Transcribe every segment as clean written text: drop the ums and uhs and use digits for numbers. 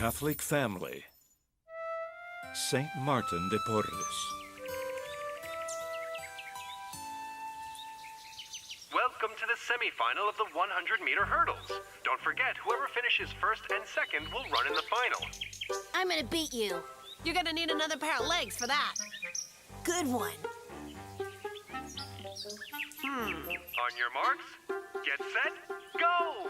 Catholic family. Saint Martin de Porres. Welcome to the semi-final of the 100-meter hurdles. Don't forget, whoever finishes first and second will run in the final. I'm gonna beat you. You're gonna need another pair of legs for that. Good one. On your marks, get set, go!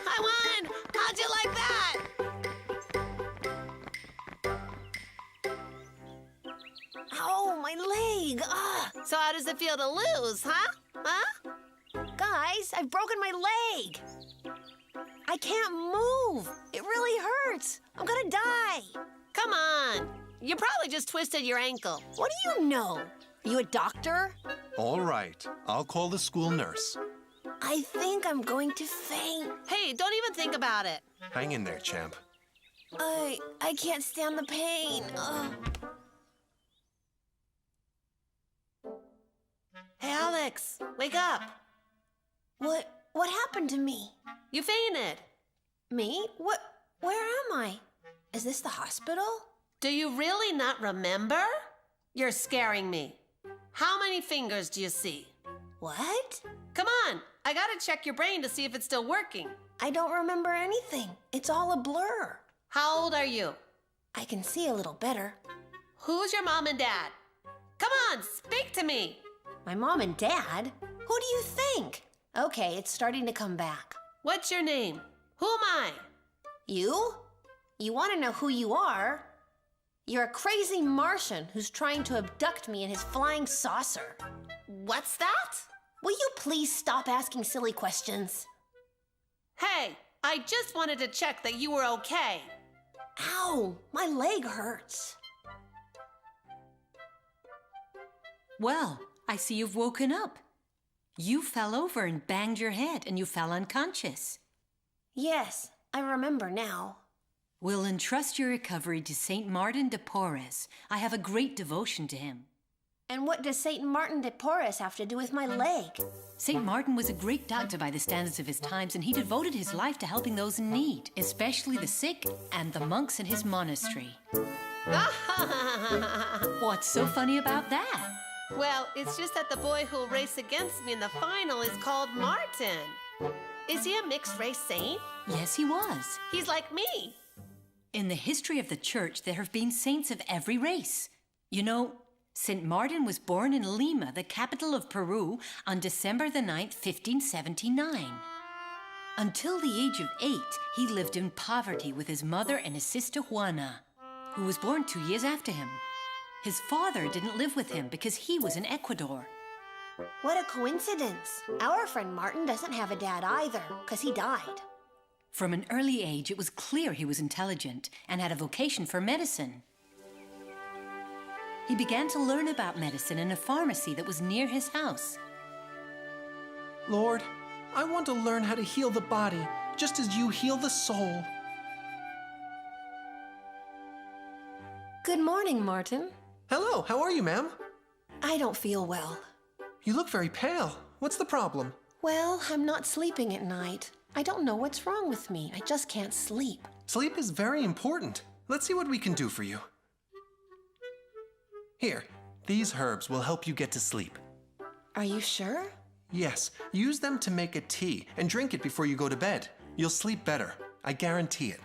I won! How'd you like that? Ow, my leg! So how does it feel to lose, huh? Guys, I've broken my leg. I can't move. It really hurts. I'm gonna die. Come on. You probably just twisted your ankle. What do you know? Are you a doctor? All right, I'll call the school nurse. I think I'm going to faint. Hey, don't even think about it. Hang in there, champ. I can't stand the pain. Hey, Alex, wake up. What happened to me? You fainted. Me? Where am I? Is this the hospital? Do you really not remember? You're scaring me. How many fingers do you see? What? Come on, I gotta check your brain to see if it's still working. I don't remember anything. It's all a blur. How old are you? I can see a little better. Who's your mom and dad? Come on, speak to me. My mom and dad? Who do you think? Okay, it's starting to come back. What's your name? Who am I? You? You want to know who you are? You're a crazy Martian who's trying to abduct me in his flying saucer. What's that? Will you please stop asking silly questions? Hey, I just wanted to check that you were okay. Ow, my leg hurts. Well, I see you've woken up. You fell over and banged your head and you fell unconscious. Yes, I remember now. We'll entrust your recovery to Saint Martin de Porres. I have a great devotion to him. And what does Saint Martin de Porres have to do with my leg? Saint Martin was a great doctor by the standards of his times, and he devoted his life to helping those in need, especially the sick and the monks in his monastery. What's so funny about that? Well, it's just that the boy who'll race against me in the final is called Martin. Is he a mixed race saint? Yes, he was. He's like me. In the history of the church, there have been saints of every race. You know, St. Martin was born in Lima, the capital of Peru, on December the 9th, 1579. Until the age of 8, he lived in poverty with his mother and his sister Juana, who was born 2 years after him. His father didn't live with him because he was in Ecuador. What a coincidence. Our friend Martin doesn't have a dad either, because he died. From an early age, it was clear he was intelligent and had a vocation for medicine. He began to learn about medicine in a pharmacy that was near his house. Lord, I want to learn how to heal the body, just as you heal the soul. Good morning, Martin. Hello, how are you, ma'am? I don't feel well. You look very pale. What's the problem? Well, I'm not sleeping at night. I don't know what's wrong with me. I just can't sleep. Sleep is very important. Let's see what we can do for you. Here, these herbs will help you get to sleep. Are you sure? Yes, use them to make a tea and drink it before you go to bed. You'll sleep better. I guarantee it.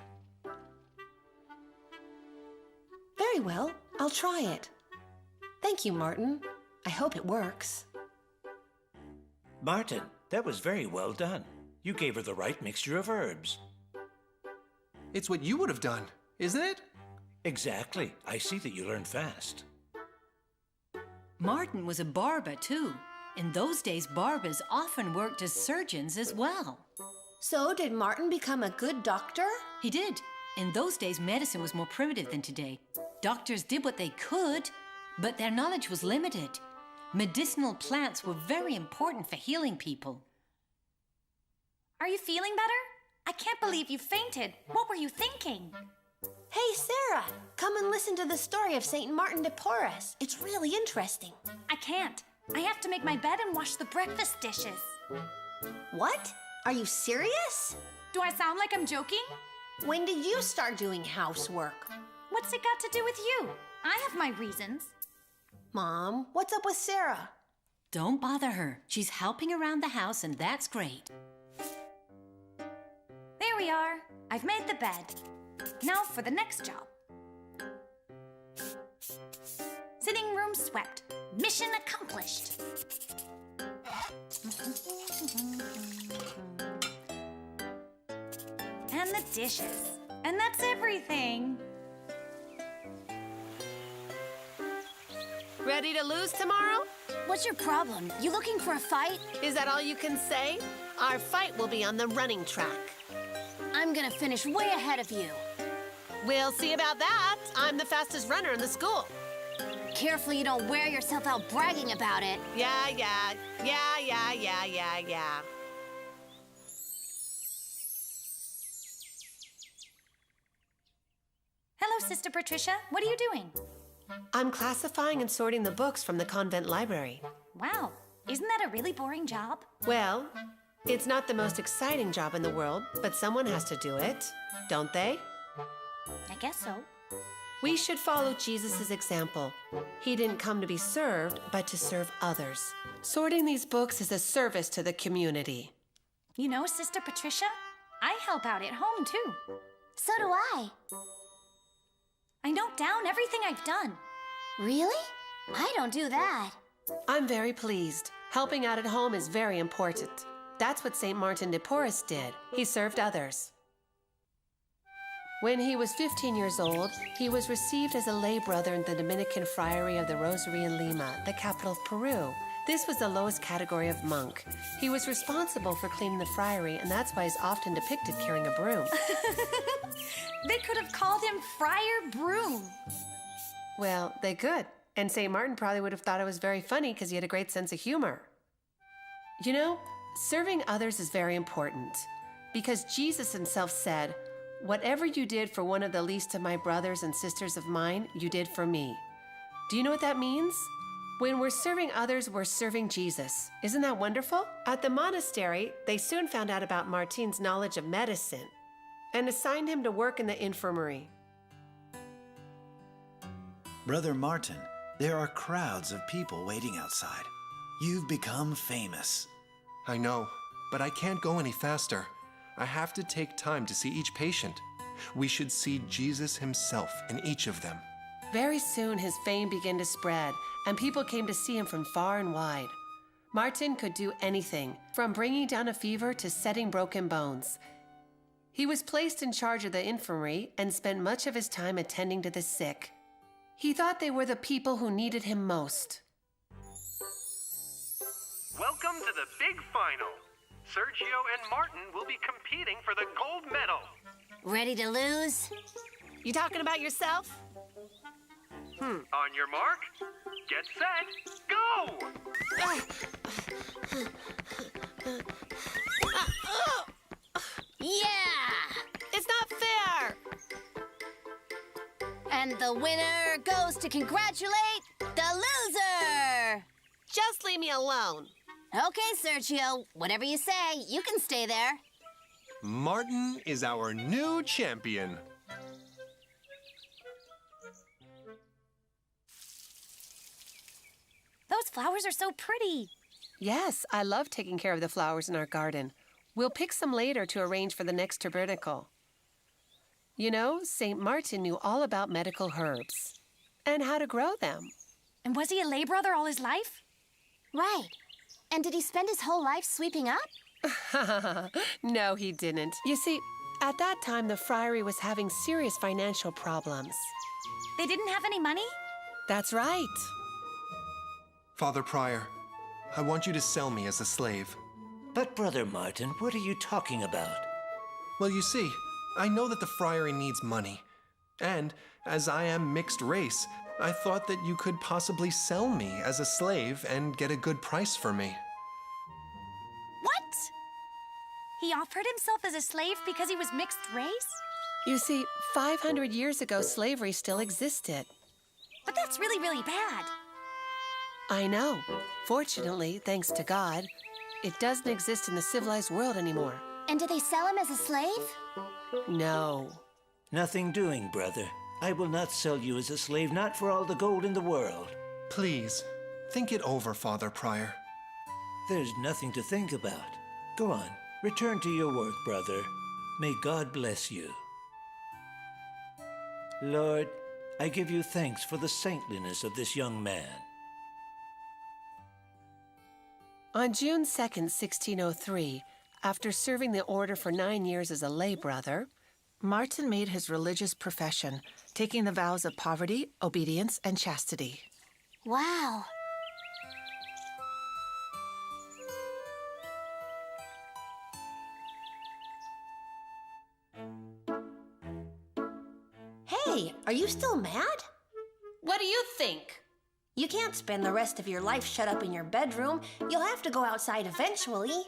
Very well. I'll try it. Thank you, Martin. I hope it works. Martin, that was very well done. You gave her the right mixture of herbs. It's what you would have done, isn't it? Exactly. I see that you learned fast. Martin was a barber, too. In those days, barbers often worked as surgeons as well. So, did Martin become a good doctor? He did. In those days, medicine was more primitive than today. Doctors did what they could, but their knowledge was limited. Medicinal plants were very important for healing people. Are you feeling better? I can't believe you fainted. What were you thinking? Hey, Sarah, come and listen to the story of Saint Martin de Porres. It's really interesting. I can't. I have to make my bed and wash the breakfast dishes. What? Are you serious? Do I sound like I'm joking? When did you start doing housework? What's it got to do with you? I have my reasons. Mom, what's up with Sarah? Don't bother her. She's helping around the house, and that's great. There we are. I've made the bed. Now for the next job. Sitting room swept. Mission accomplished. And the dishes. And that's everything. Ready to lose tomorrow? What's your problem? You looking for a fight? Is that all you can say? Our fight will be on the running track. I'm gonna finish way ahead of you. We'll see about that. I'm the fastest runner in the school. Careful you don't wear yourself out bragging about it. Yeah. Hello, Sister Patricia. What are you doing? I'm classifying and sorting the books from the convent library. Wow. Isn't that a really boring job? Well, it's not the most exciting job in the world, but someone has to do it, don't they? I guess so. We should follow Jesus' example. He didn't come to be served, but to serve others. Sorting these books is a service to the community. You know, Sister Patricia, I help out at home, too. So do I. I note down everything I've done. Really? I don't do that. I'm very pleased. Helping out at home is very important. That's what St. Martin de Porres did. He served others. When he was 15 years old, he was received as a lay brother in the Dominican Friary of the Rosary in Lima, the capital of Peru. This was the lowest category of monk. He was responsible for cleaning the friary, and that's why he's often depicted carrying a broom. They could have called him Friar Broom. Well, they could. And St. Martin probably would have thought it was very funny because he had a great sense of humor. You know, serving others is very important because Jesus himself said, "Whatever you did for one of the least of my brothers and sisters of mine, you did for me." Do you know what that means? When we're serving others, we're serving Jesus. Isn't that wonderful? At the monastery, they soon found out about Martin's knowledge of medicine and assigned him to work in the infirmary. Brother Martin, there are crowds of people waiting outside. You've become famous. I know, but I can't go any faster. I have to take time to see each patient. We should see Jesus himself in each of them. Very soon, his fame began to spread, and people came to see him from far and wide. Martin could do anything, from bringing down a fever to setting broken bones. He was placed in charge of the infirmary and spent much of his time attending to the sick. He thought they were the people who needed him most. Welcome to the big final. Sergio and Martin will be competing for the gold medal. Ready to lose? You talking about yourself? On your mark, get set, go! Yeah! It's not fair! And the winner goes to congratulate the loser! Just leave me alone. Okay, Sergio, whatever you say, you can stay there. Martin is our new champion. Those flowers are so pretty. Yes, I love taking care of the flowers in our garden. We'll pick some later to arrange for the next tabernacle. You know, St. Martin knew all about medical herbs and how to grow them. And was he a lay brother all his life? Right. And did he spend his whole life sweeping up? No, he didn't. You see, at that time, the friary was having serious financial problems. They didn't have any money? That's right. Father Prior, I want you to sell me as a slave. But, Brother Martin, what are you talking about? Well, you see, I know that the friary needs money. And, as I am mixed race, I thought that you could possibly sell me as a slave and get a good price for me. What? He offered himself as a slave because he was mixed race? You see, 500 years ago, slavery still existed. But that's really, really bad. I know. Fortunately, thanks to God, it doesn't exist in the civilized world anymore. And do they sell him as a slave? No. Nothing doing, brother. I will not sell you as a slave, not for all the gold in the world. Please, think it over, Father Prior. There's nothing to think about. Go on, return to your work, brother. May God bless you. Lord, I give you thanks for the saintliness of this young man. On June 2nd, 1603, after serving the order for 9 years as a lay brother, Martin made his religious profession, taking the vows of poverty, obedience, and chastity. Wow. Hey, are you still mad? what do you think? You can't spend the rest of your life shut up in your bedroom. You'll have to go outside eventually.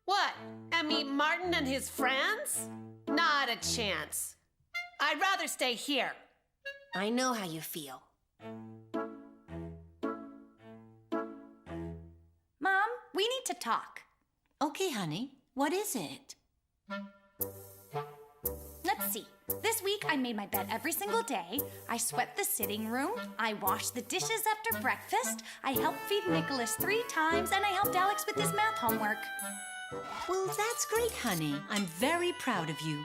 What? And meet Martin and his friends? Not a chance. I'd rather stay here. I know how you feel. Mom, we need to talk. Okay, honey, what is it? Let's see. This week I made my bed every single day. I swept the sitting room. I washed the dishes after breakfast. I helped feed Nicholas 3 times, and I helped Alex with his math homework. Well, that's great, honey. I'm very proud of you.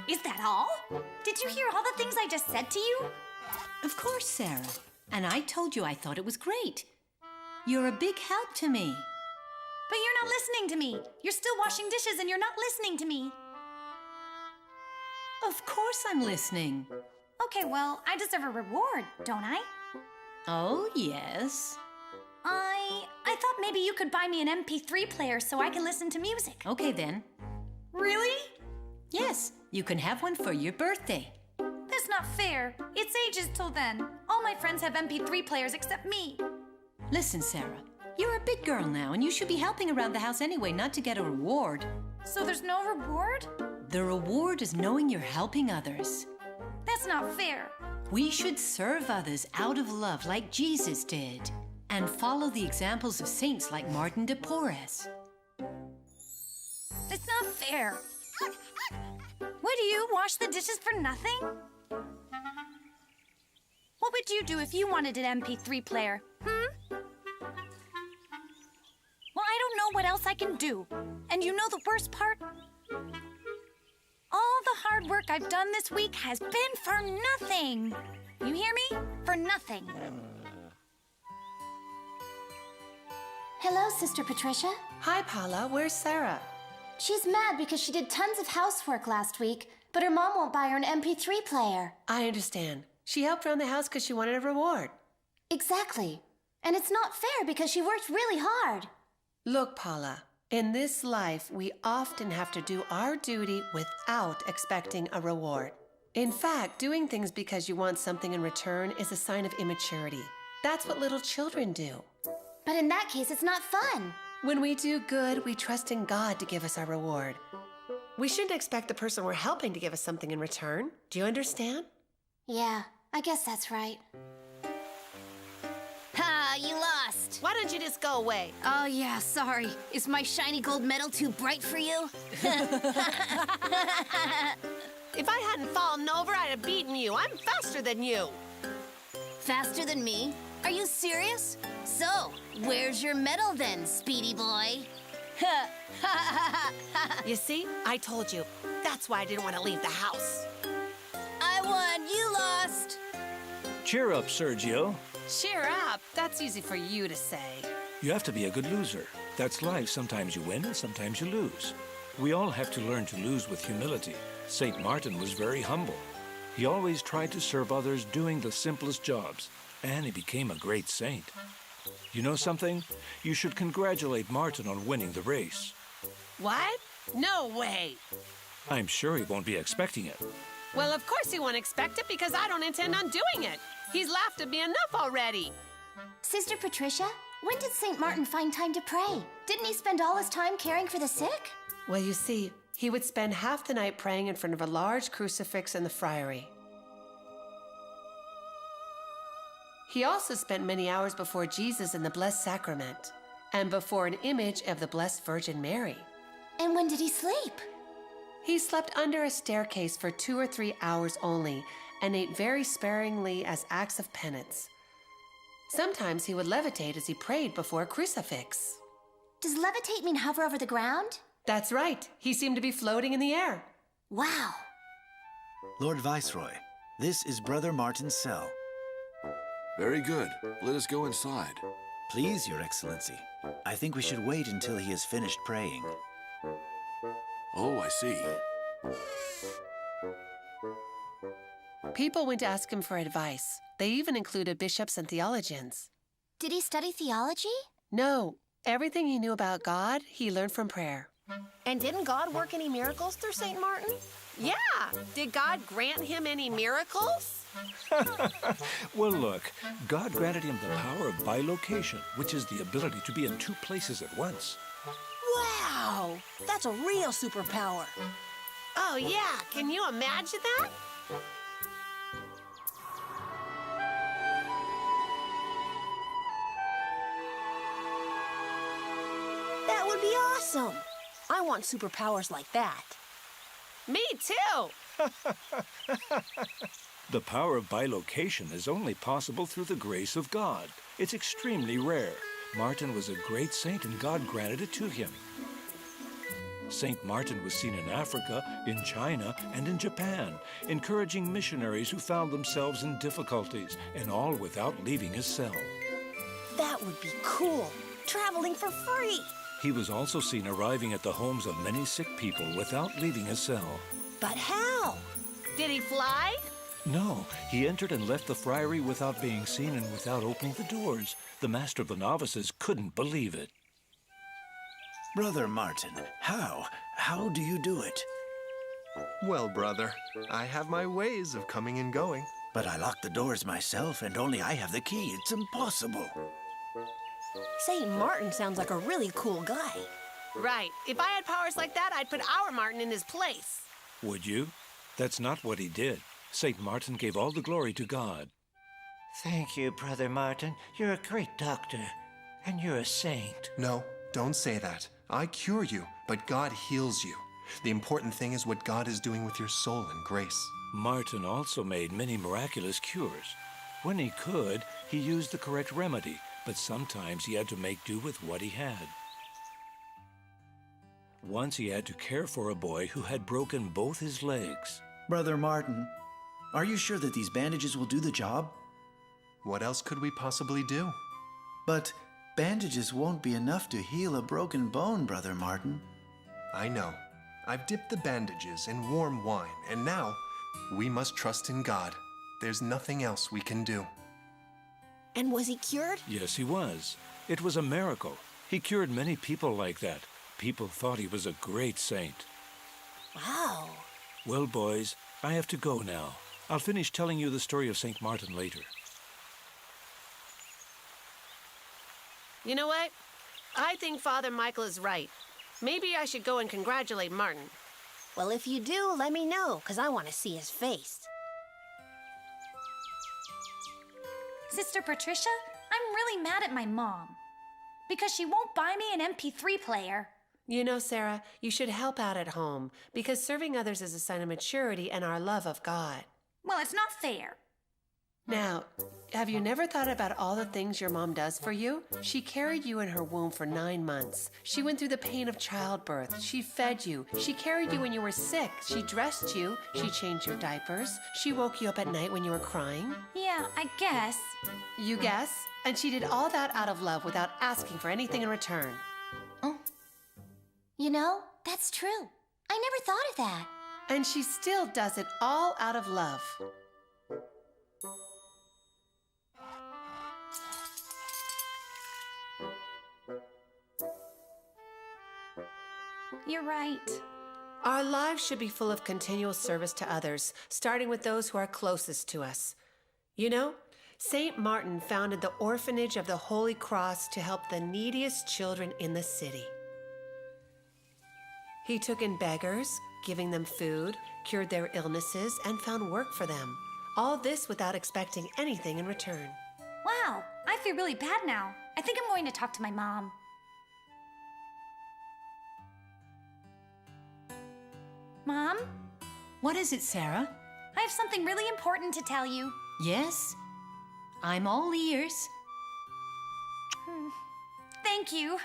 Is that all? Did you hear all the things I just said to you? Of course, Sarah. And I told you I thought it was great. You're a big help to me. But you're not listening to me. You're still washing dishes and you're not listening to me. Of course I'm listening. Okay, well, I deserve a reward, don't I? Oh, yes. I thought maybe you could buy me an MP3 player so I can listen to music. Okay, then. Really? Yes, you can have one for your birthday. That's not fair. It's ages till then. All my friends have MP3 players except me. Listen, Sarah, you're a big girl now, and you should be helping around the house anyway, not to get a reward. So there's no reward? The reward is knowing you're helping others. That's not fair. We should serve others out of love like Jesus did, and follow the examples of saints like Martin de Porrez. That's not fair. Would you wash the dishes for nothing? What would you do if you wanted an MP3 player? Well, I don't know what else I can do. And you know the worst part? All the hard work I've done this week has been for nothing. You hear me? For nothing. Hello, Sister Patricia. Hi, Paula. Where's Sarah? She's mad because she did tons of housework last week, but her mom won't buy her an MP3 player. I understand. She helped around the house because she wanted a reward. Exactly. And it's not fair because she worked really hard. Look, Paula, in this life, we often have to do our duty without expecting a reward. In fact, doing things because you want something in return is a sign of immaturity. That's what little children do. But in that case, it's not fun. When we do good, we trust in God to give us our reward. We shouldn't expect the person we're helping to give us something in return. Do you understand? Yeah, I guess that's right. Ha, you lost. Why don't you just go away? Oh, yeah, sorry. Is my shiny gold medal too bright for you? If I hadn't fallen over, I'd have beaten you. I'm faster than you. Faster than me? Are you serious? So, where's your medal then, Speedy boy? You see, I told you. That's why I didn't want to leave the house. I won, you lost. Cheer up, Sergio. Cheer up. That's easy for you to say. You have to be a good loser. That's life. Sometimes you win and sometimes you lose. We all have to learn to lose with humility. St. Martin was very humble. He always tried to serve others doing the simplest jobs, and he became a great saint. You know something? You should congratulate Martin on winning the race. What? No way. I'm sure he won't be expecting it. Well, of course he won't expect it because I don't intend on doing it. He's laughed at me enough already. Sister Patricia, when did St. Martin find time to pray? Didn't he spend all his time caring for the sick? Well, you see, he would spend half the night praying in front of a large crucifix in the friary. He also spent many hours before Jesus in the Blessed Sacrament and before an image of the Blessed Virgin Mary. And when did he sleep? He slept under a staircase for 2 or 3 hours only and ate very sparingly as acts of penance. Sometimes he would levitate as he prayed before a crucifix. Does levitate mean hover over the ground? That's right. He seemed to be floating in the air. Wow. Lord Viceroy, this is Brother Martin's cell. Very good. Let us go inside. Please, Your Excellency. I think we should wait until he has finished praying. Oh, I see. People went to ask him for advice. They even included bishops and theologians. Did he study theology? No. Everything he knew about God, he learned from prayer. And didn't God work any miracles through St. Martin? Yeah. Did God grant him any miracles? Well, look, God granted him the power of bilocation, which is the ability to be in 2 places at once. Wow! That's a real superpower. Oh, yeah. Can you imagine that? That would be awesome. I want superpowers like that. Me too. The power of bilocation is only possible through the grace of God. It's extremely rare. Martin was a great saint and God granted it to him. Saint Martin was seen in Africa, in China, and in Japan, encouraging missionaries who found themselves in difficulties, and all without leaving his cell. That would be cool. Traveling for free. He was also seen arriving at the homes of many sick people without leaving his cell. But how? Did he fly? No, he entered and left the friary without being seen and without opening the doors. The master of the novices couldn't believe it. Brother Martin, how? How do you do it? Well, brother, I have my ways of coming and going. But I lock the doors myself and only I have the key. It's impossible. St. Martin sounds like a really cool guy. Right. If I had powers like that, I'd put our Martin in his place. Would you? That's not what he did. St. Martin gave all the glory to God. Thank you, Brother Martin. You're a great doctor, and you're a saint. No, don't say that. I cure you, but God heals you. The important thing is what God is doing with your soul and grace. Martin also made many miraculous cures. When he could, he used the correct remedy, but sometimes he had to make do with what he had. Once he had to care for a boy who had broken both his legs. Brother Martin, are you sure that these bandages will do the job? What else could we possibly do? But bandages won't be enough to heal a broken bone, Brother Martin. I know. I've dipped the bandages in warm wine, and now we must trust in God. There's nothing else we can do. And was he cured? Yes, he was. It was a miracle. He cured many people like that. People thought he was a great saint. Wow. Well, boys, I have to go now. I'll finish telling you the story of St. Martin later. You know what? I think Father Michael is right. Maybe I should go and congratulate Martin. Well, if you do, let me know, because I want to see his face. Sister Patricia, I'm really mad at my mom because she won't buy me an MP3 player. You know, Sarah, you should help out at home because serving others is a sign of maturity and our love of God. Well, it's not fair. Now, have you never thought about all the things your mom does for you? She carried you in her womb for 9 months. She went through the pain of childbirth. She fed you. She carried you when you were sick. She dressed you. She changed your diapers. She woke you up at night when you were crying. Yeah, I guess. You guess? And she did all that out of love without asking for anything in return. Oh. You know, that's true. I never thought of that. And she still does it all out of love. You're right. Our lives should be full of continual service to others, starting with those who are closest to us. You know, St. Martin founded the Orphanage of the Holy Cross to help the neediest children in the city. He took in beggars, giving them food, cured their illnesses, and found work for them. All this without expecting anything in return. Wow, I feel really bad now. I think I'm going to talk to my mom. Mom? What is it, Sarah? I have something really important to tell you. Yes? I'm all ears. Thank you.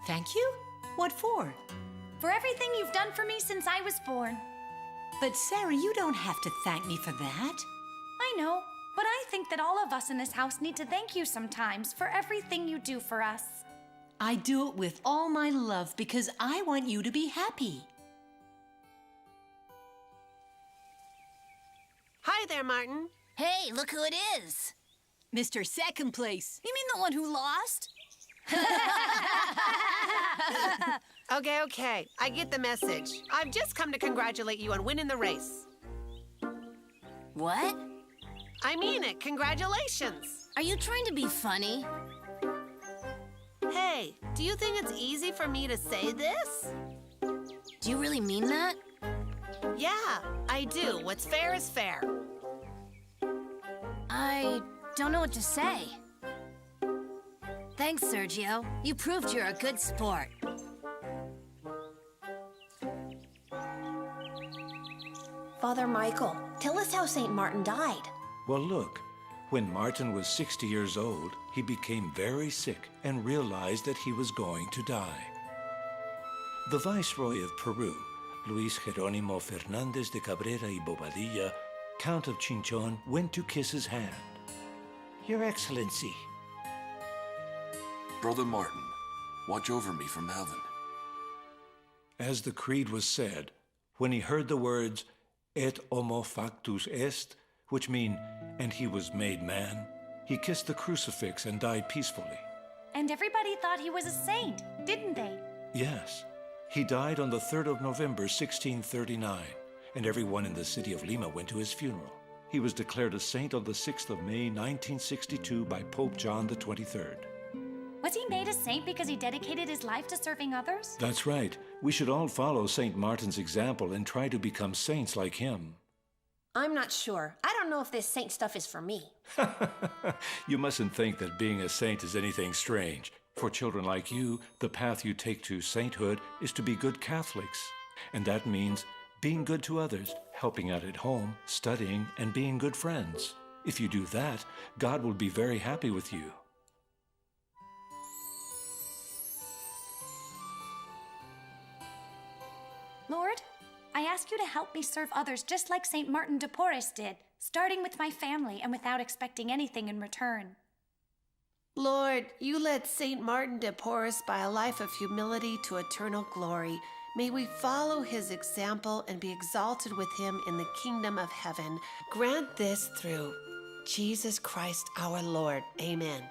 Thank you? What for? For everything you've done for me since I was born. But Sarah, you don't have to thank me for that. I know, but I think that all of us in this house need to thank you sometimes for everything you do for us. I do it with all my love because I want you to be happy. Hi there, Martin. Hey, look who it is. Mr. Second Place. You mean the one who lost? Okay. I get the message. I've just come to congratulate you on winning the race. What? I mean it. Congratulations. Are you trying to be funny? Hey, do you think it's easy for me to say this? Do you really mean that? Yeah, I do. What's fair is fair. I don't know what to say. Thanks, Sergio. You proved you're a good sport. Father Michael, tell us how St. Martin died. Well, look, when Martin was 60 years old, he became very sick and realized that he was going to die. The Viceroy of Peru, Luis Jerónimo Fernández de Cabrera y Bobadilla, Count of Chinchon, went to kiss his hand. Your Excellency. Brother Martin, watch over me from heaven. As the creed was said, when he heard the words, et homo factus est, which mean, and he was made man, he kissed the crucifix and died peacefully. And everybody thought he was a saint, didn't they? Yes, he died on the 3rd of November, 1639, and everyone in the city of Lima went to his funeral. He was declared a saint on the 6th of May, 1962 by Pope John the 23rd. Was he made a saint because he dedicated his life to serving others? That's right. We should all follow St. Martin's example and try to become saints like him. I'm not sure. I don't know if this saint stuff is for me. You mustn't think that being a saint is anything strange. For children like you, the path you take to sainthood is to be good Catholics. And that means being good to others, helping out at home, studying, and being good friends. If you do that, God will be very happy with you. Lord, I ask you to help me serve others just like St. Martin de Porres did, starting with my family and without expecting anything in return. Lord, you led St. Martin de Porres by a life of humility to eternal glory. May we follow his example and be exalted with him in the kingdom of heaven. Grant this through Jesus Christ our Lord. Amen.